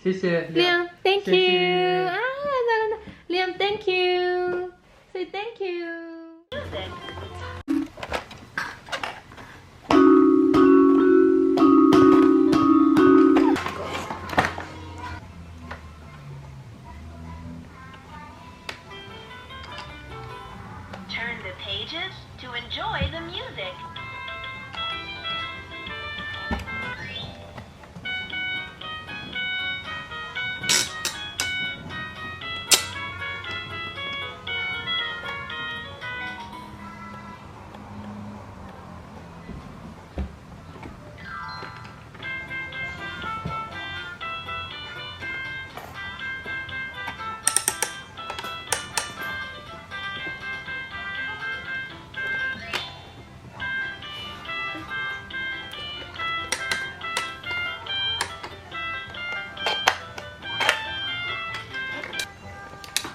谢谢亮，Thank 谢谢 you 啊，亮，Thank you，say thank you。Turn the pages to enjoy the music.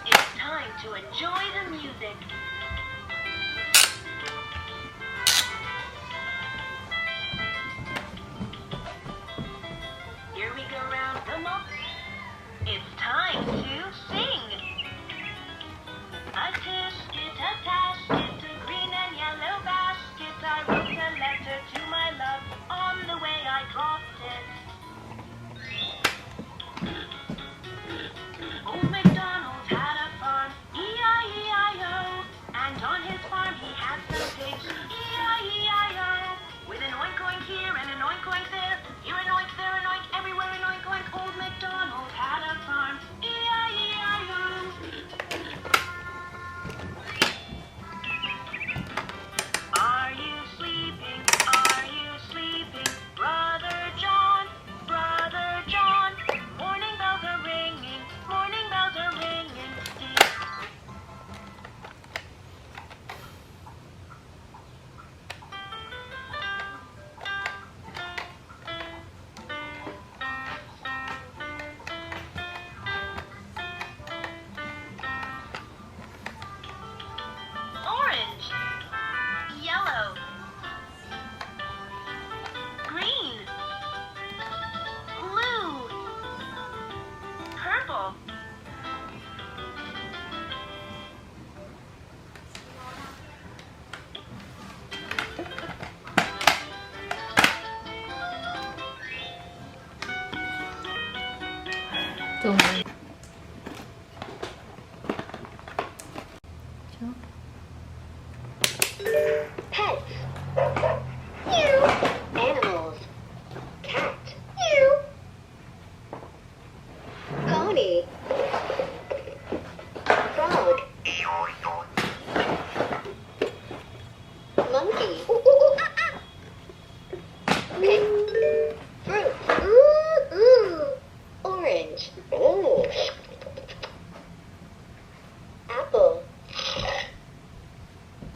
It's time to enjoy the music. Here we go round the mall. It's time to sing. A tisket, a tasket, a green and yellow basket. I wrote a letter to my love. On the way I dropped it. Old MacDonald had a farm, E-I-E-I-O. And on his farm he had some pigs, E-I-E-I-O. With an oink-oink here and an oink-oink there. Here an oink, there an oink, everywhere an oink-oink. Old MacDonald had a farm, E-I-E-I-O. Are you sleeping? Are you sleeping? Brother John, Brother John. Morning bells are ringing, morning bells are ringing. Ding. Orange, yellow, green, blue, purple. Pets. Meow. Animals. Cat. Meow. Pony. Frog. Monkey. Ooh, ooh, ooh, ah, ah. Pig. Fruit. Ooh, ooh. Orange. Ooh. Apple.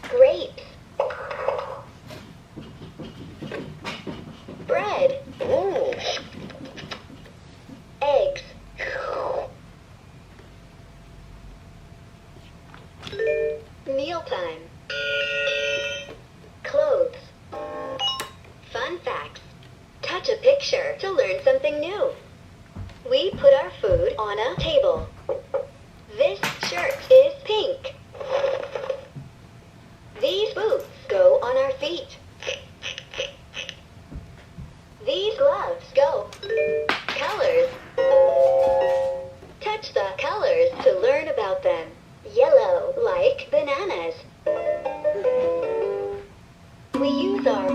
Grapes. Bread. Ooh. Eggs. Mealtime. Clothes. Fun facts. Touch a picture to learn something new. We put our food on a table. This shirt is pink. These boots go on our feet. These gloves go. Colors. Touch the colors to learn about them. Yellow, like bananas. We use our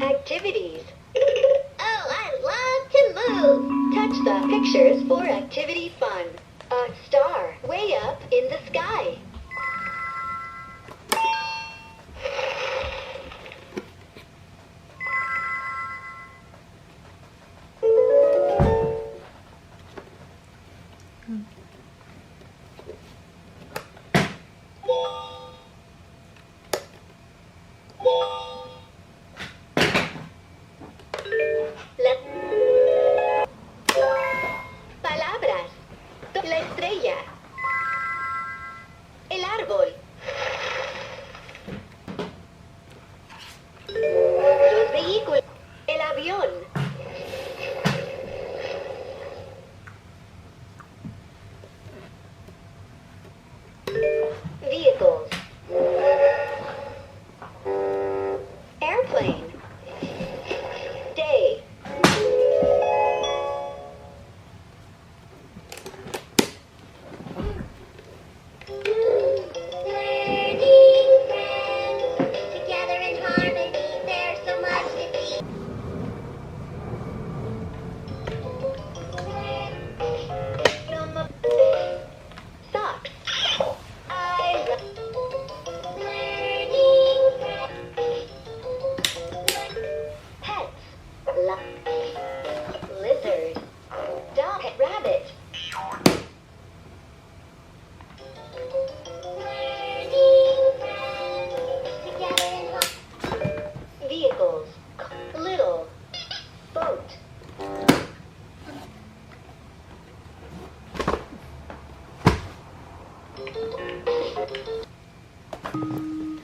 activities. Oh, I love to move. Touch the pictures for activity fun. A star way up in the sky. Palabras. La estrella. Blue.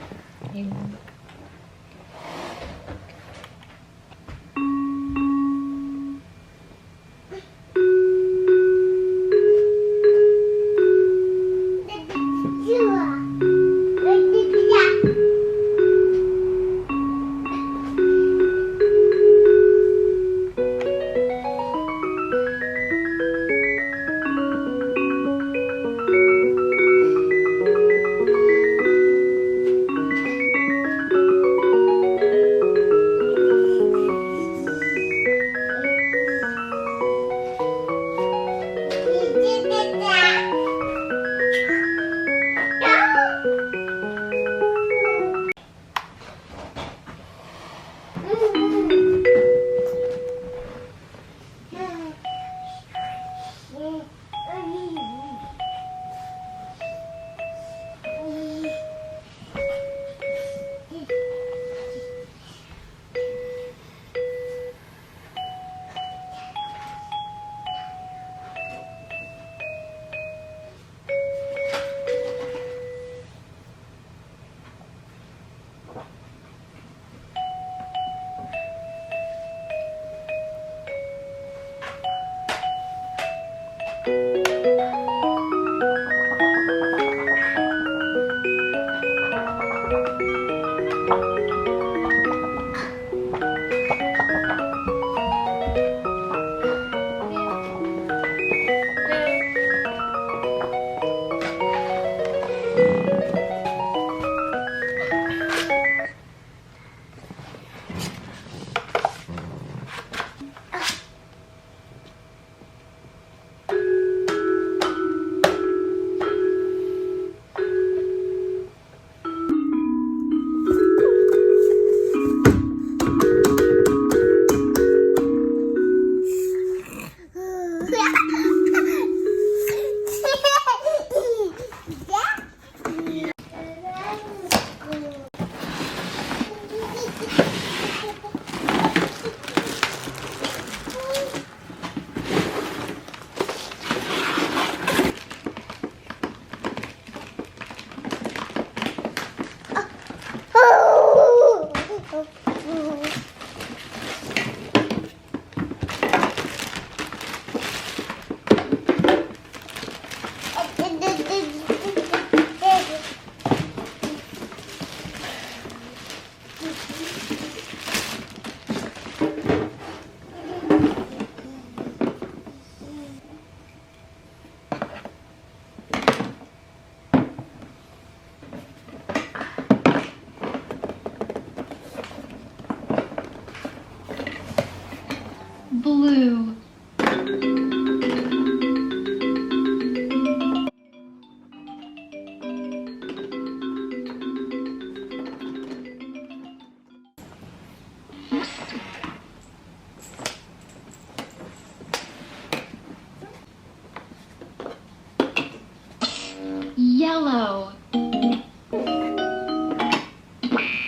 Yellow.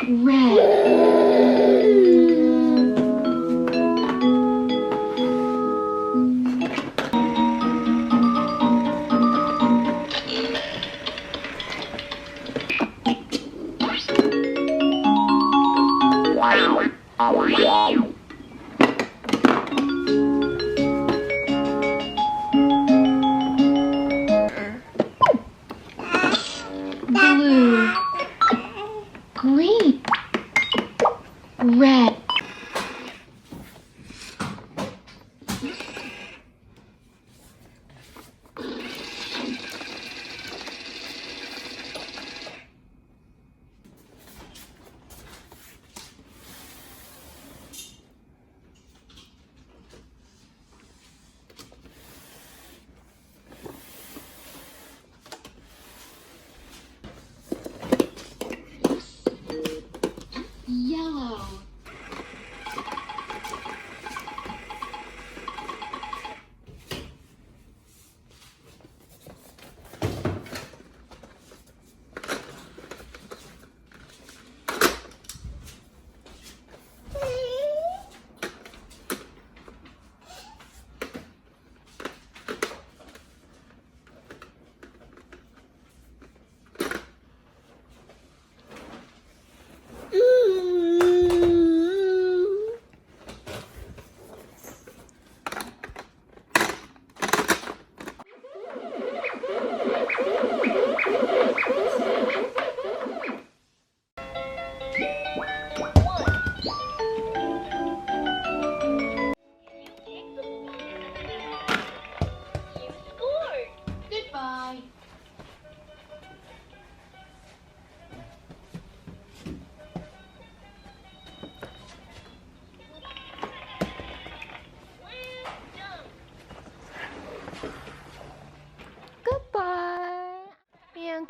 Red. Blue. Green. Red.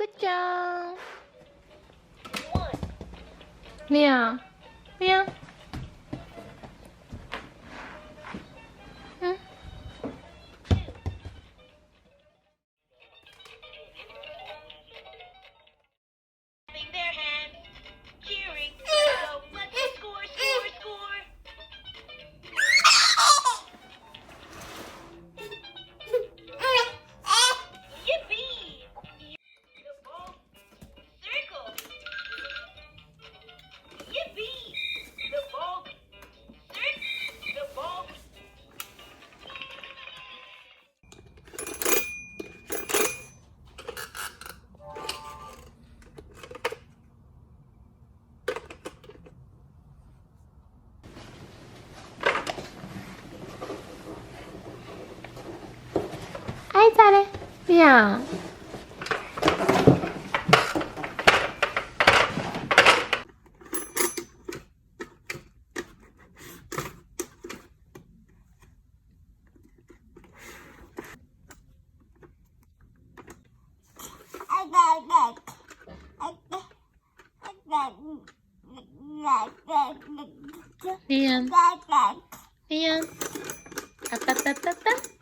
good job. Leah, Leah. Their hands, cheering. So let's go score, score, score. Yippee! The ball circle. Yippee! The ball circle. The ball. 아이 잘해. 리아. 리안. 리안. 아따따따따.